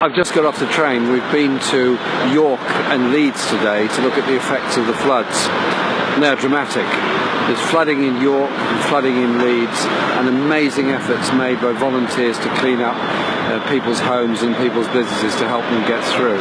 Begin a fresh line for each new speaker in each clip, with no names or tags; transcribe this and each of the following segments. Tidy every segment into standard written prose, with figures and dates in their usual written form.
I've just got off the train. We've been to York and Leeds today to look at the effects of the floods. And they're dramatic. There's flooding in York and flooding in Leeds, and amazing efforts made by volunteers to clean up people's homes and people's businesses to help them get through.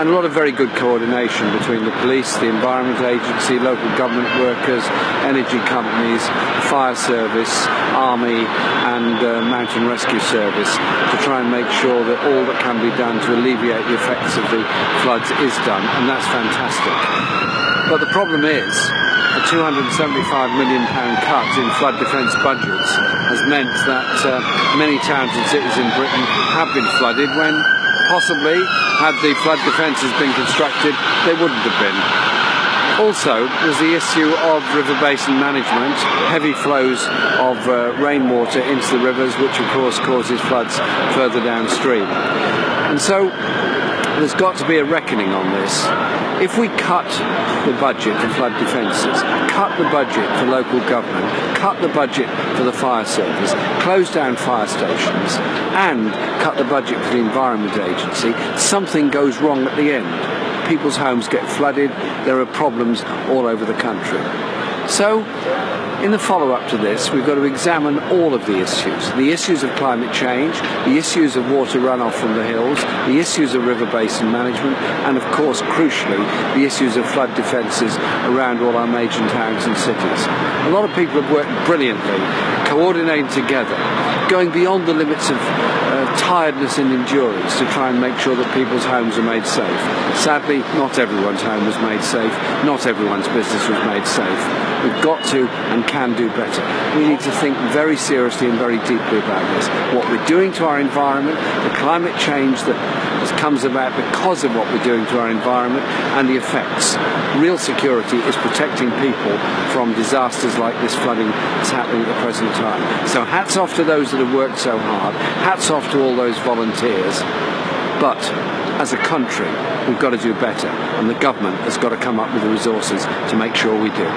And a lot of very good coordination between the police, the Environment Agency, local government workers, energy companies, fire service, army and mountain rescue service to try and make sure that all that can be done to alleviate the effects of the floods is done, and that's fantastic. But the problem is the £275 million cut in flood defence budgets has meant that many towns and cities in Britain have been flooded when possibly, had the flood defences been constructed, they wouldn't have been. Also, there's the issue of river basin management, heavy flows of rainwater into the rivers, which of course causes floods further downstream. And so there's got to be a reckoning on this. If we cut the budget for flood defences, cut the budget for local government, cut the budget for the fire service, close down fire stations, and cut the budget for the Environment Agency, something goes wrong at the end. People's homes get flooded, there are problems all over the country. So, in the follow-up to this, we've got to examine all of the issues of climate change, the issues of water runoff from the hills, the issues of river basin management, and of course, crucially, the issues of flood defences around all our major towns and cities. A lot of people have worked brilliantly, coordinating together, going beyond the limits of tiredness and endurance to try and make sure that people's homes are made safe. Sadly, not everyone's home was made safe, not everyone's business was made safe. We've got to and can do better. We need to think very seriously and very deeply about this. What we're doing to our environment, the climate change that comes about because of what we're doing to our environment, and the effects. Real security is protecting people from disasters like this flooding that's happening at the present time. So hats off to those that have worked so hard, hats off to all those volunteers, but as a country we've got to do better, and the government has got to come up with the resources to make sure we do.